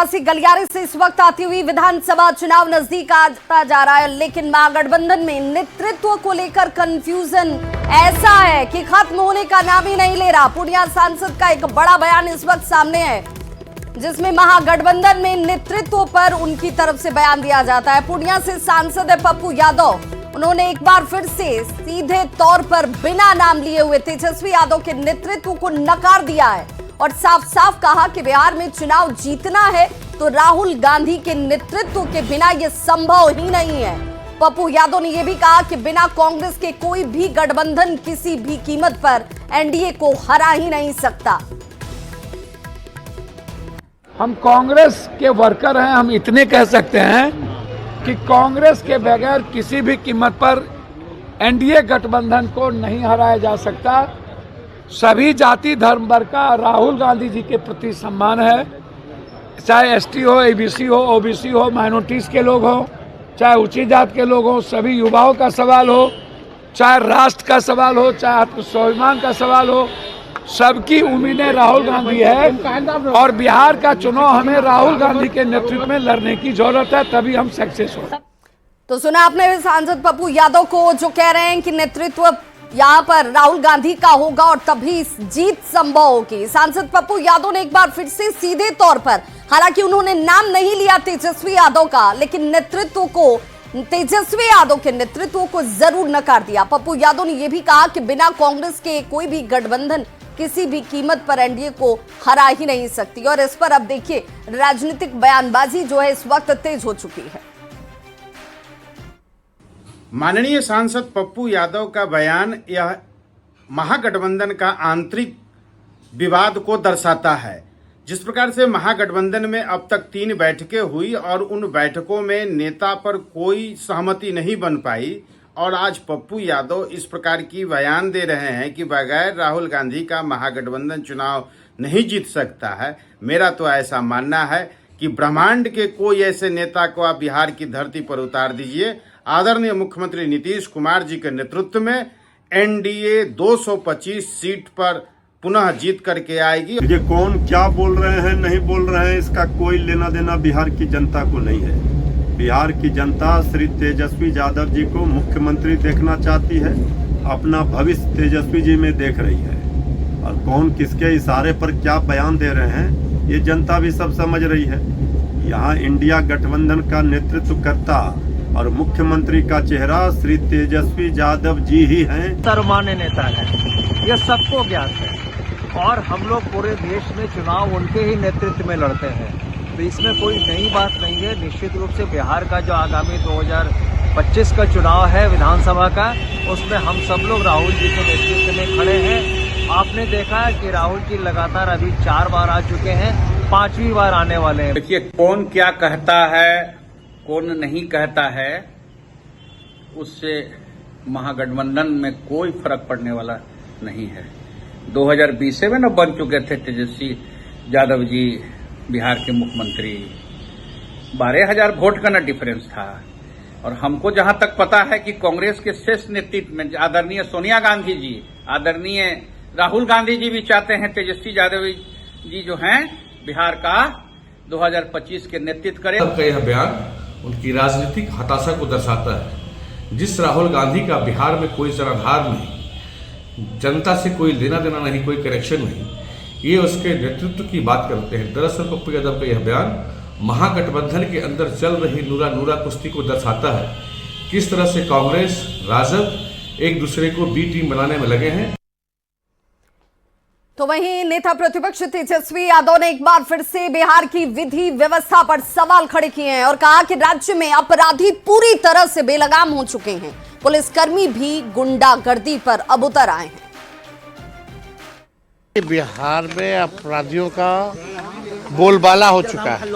सियासी गलियारे से इस वक्त आती हुई विधानसभा चुनाव नजदीक आता जा रहा है, लेकिन महागठबंधन में नेतृत्व को लेकर कंफ्यूजन ऐसा है कि खत्म होने का नाम ही नहीं ले रहा। पूर्णिया सांसद का एक बड़ा बयान इस वक्त सामने है, जिसमें महागठबंधन में नेतृत्व पर उनकी तरफ से बयान दिया जाता है। पूर्णिया से सांसद है पप्पू यादव। उन्होंने एक बार फिर से सीधे तौर पर बिना नाम लिए हुए तेजस्वी यादव के नेतृत्व को नकार दिया है और साफ साफ कहा कि बिहार में चुनाव जीतना है तो राहुल गांधी के नेतृत्व के बिना यह संभव ही नहीं है। पप्पू यादव ने यह भी कहा कि बिना कांग्रेस के कोई भी गठबंधन किसी भी कीमत पर एनडीए को हरा ही नहीं सकता। हम कांग्रेस के वर्कर हैं, हम इतने कह सकते हैं कि कांग्रेस के बगैर किसी भी कीमत पर एनडीए गठबंधन को नहीं हराया जा सकता। सभी जाति धर्म वर्ग का राहुल गांधी जी के प्रति सम्मान है, चाहे एसटी हो, एबीसी हो, ओबीसी हो, माइनॉरिटीज के लोग हो, चाहे ऊंची जात के लोग हो, सभी युवाओं का सवाल हो, चाहे राष्ट्र का सवाल हो, चाहे आत्मस्वाभिमान का सवाल हो, सबकी उम्मीदें राहुल गांधी है और बिहार का चुनाव हमें राहुल गांधी के नेतृत्व में लड़ने की जरूरत है, तभी हम सक्सेस हो। तो सुना आपने सांसद पप्पू यादव को, जो कह रहे हैं कि नेतृत्व यहाँ पर राहुल गांधी का होगा और तभी जीत संभव होगी। सांसद पप्पू यादव ने एक बार फिर से सीधे तौर पर, हालांकि उन्होंने नाम नहीं लिया तेजस्वी यादव का, लेकिन नेतृत्व को, तेजस्वी यादव के नेतृत्व को जरूर नकार दिया। पप्पू यादव ने यह भी कहा कि बिना कांग्रेस के कोई भी गठबंधन किसी भी कीमत पर एनडीए को हरा ही नहीं सकती। और इस पर अब देखिए, राजनीतिक बयानबाजी जो है इस वक्त तेज हो चुकी है। माननीय सांसद पप्पू यादव का बयान यह महागठबंधन का आंतरिक विवाद को दर्शाता है। जिस प्रकार से महागठबंधन में अब तक 3 बैठकें हुई और उन बैठकों में नेता पर कोई सहमति नहीं बन पाई और आज पप्पू यादव इस प्रकार की बयान दे रहे हैं कि बगैर राहुल गांधी का महागठबंधन चुनाव नहीं जीत सकता है। मेरा तो ऐसा मानना है कि ब्रह्मांड के कोई ऐसे नेता को आप बिहार की धरती पर उतार दीजिए, आदरणीय मुख्यमंत्री नीतीश कुमार जी के नेतृत्व में एनडीए 225 सीट पर पुनः जीत करके आएगी। ये कौन क्या बोल रहे हैं, नहीं बोल रहे हैं, इसका कोई लेना देना बिहार की जनता को नहीं है। बिहार की जनता श्री तेजस्वी यादव जी को मुख्यमंत्री देखना चाहती है, अपना भविष्य तेजस्वी जी में देख रही है और कौन किसके इशारे पर क्या बयान दे रहे हैं ये जनता भी सब समझ रही है। यहाँ इंडिया गठबंधन का नेतृत्व करता और मुख्यमंत्री का चेहरा श्री तेजस्वी यादव जी ही हैं। सर्वमान्य नेता है, यह सबको ज्ञात है और हम लोग पूरे देश में चुनाव उनके ही नेतृत्व में लड़ते हैं, तो इसमें कोई नई बात नहीं है। निश्चित रूप से बिहार का जो आगामी 2025 का चुनाव है विधानसभा का, उसमें हम सब लोग राहुल जी के नेतृत्व में खड़े हैं। आपने देखा कि राहुल जी लगातार अभी 4 बार आ चुके हैं, 5वीं बार आने वाले हैं। देखिए, कौन क्या कहता है, कौन नहीं कहता है, उससे महागठबंधन में कोई फर्क पड़ने वाला नहीं है। 2020 में न बन चुके थे तेजस्वी यादव जी बिहार के मुख्यमंत्री, 12,000 वोट का न डिफरेंस था। और हमको जहां तक पता है कि कांग्रेस के शीर्ष नेतृत्व में आदरणीय सोनिया गांधी जी, आदरणीय राहुल गांधी जी भी चाहते हैं तेजस्वी यादव जी जो हैं बिहार का 2025 के नेतृत्व करें। का यह बयान उनकी राजनीतिक हताशा को दर्शाता है। जिस राहुल गांधी का बिहार में कोई जनाधार नहीं, जनता से कोई लेना देना नहीं, कोई कनेक्शन नहीं, ये उसके नेतृत्व की बात करते हैं। दरअसल पप्पू यादव का यह बयान महागठबंधन के अंदर चल रही नूरा कुश्ती को दर्शाता है। किस तरह से कांग्रेस, राजद एक दूसरे को बी टीम बनाने में लगे हैं। तो वहीं नेता प्रतिपक्ष तेजस्वी यादव ने एक बार फिर से बिहार की विधि व्यवस्था पर सवाल खड़े किए हैं और कहा कि राज्य में अपराधी पूरी तरह से बेलगाम हो चुके हैं, पुलिसकर्मी भी गुंडागर्दी पर अब उतर आए हैं। बिहार में अपराधियों का बोलबाला हो चुका है।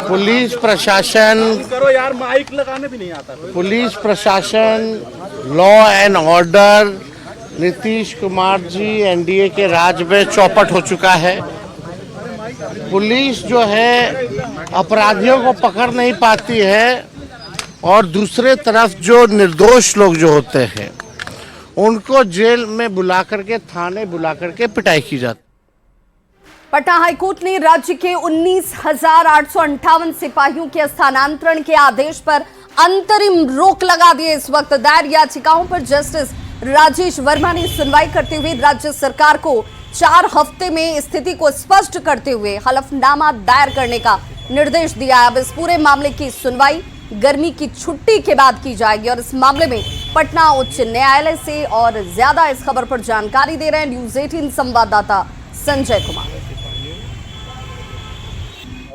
पुलिस प्रशासन, पुलिस प्रशासन, law and order, Nitish Kumar ji NDA के राज में चौपट हो चुका है। पुलिस जो है अपराधियों को पकड़ नहीं पाती है और दूसरे तरफ जो निर्दोष लोग जो होते हैं उनको जेल में बुला करके, थाने बुला करके पिटाई की जाती। पटना हाईकोर्ट ने राज्य के 19,858 सिपाहियों के स्थानांतरण के आदेश पर अंतरिम रोक लगा दी। इस वक्त दायर याचिकाओं पर जस्टिस राजेश वर्मा ने सुनवाई करते हुए राज्य सरकार को 4 हफ्ते में स्थिति को स्पष्ट करते हुए हलफनामा दायर करने का निर्देश दिया। अब इस पूरे मामले की सुनवाई गर्मी की छुट्टी के बाद की जाएगी और इस मामले में पटना उच्च न्यायालय से और ज्यादा इस खबर पर जानकारी दे रहे हैं न्यूज 18 संवाददाता संजय कुमार।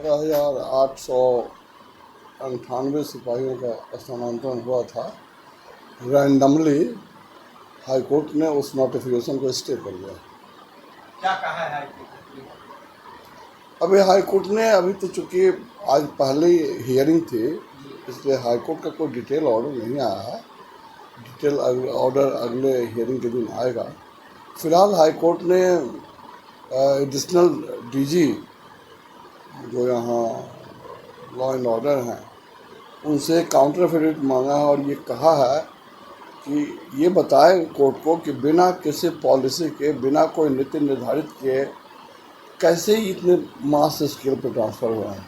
1898 सिपाहियों का स्थानांतरण हुआ था। रैंडमली हाईकोर्ट ने उस नोटिफिकेशन को स्टे कर दिया। क्या कहा है हाईकोर्ट? अभी हाईकोर्ट ने अभी तो चूंकि आज पहले हियरिंग थी, इसलिए हाईकोर्ट का कोई डिटेल ऑर्डर नहीं आया है। डिटेल ऑर्डर अगले हियरिंग के दिन आएगा। फिलहाल हाईकोर्ट ने एडिशनल डीजी जो यहाँ लॉ एंड ऑर्डर हैं उनसे काउंटर एफिडेविट मांगा है और ये कहा है कि ये बताए कोर्ट को कि बिना किसी पॉलिसी के, बिना कोई नीति निर्धारित किए कैसे इतने मास स्केल पर ट्रांसफ़र हुआ है।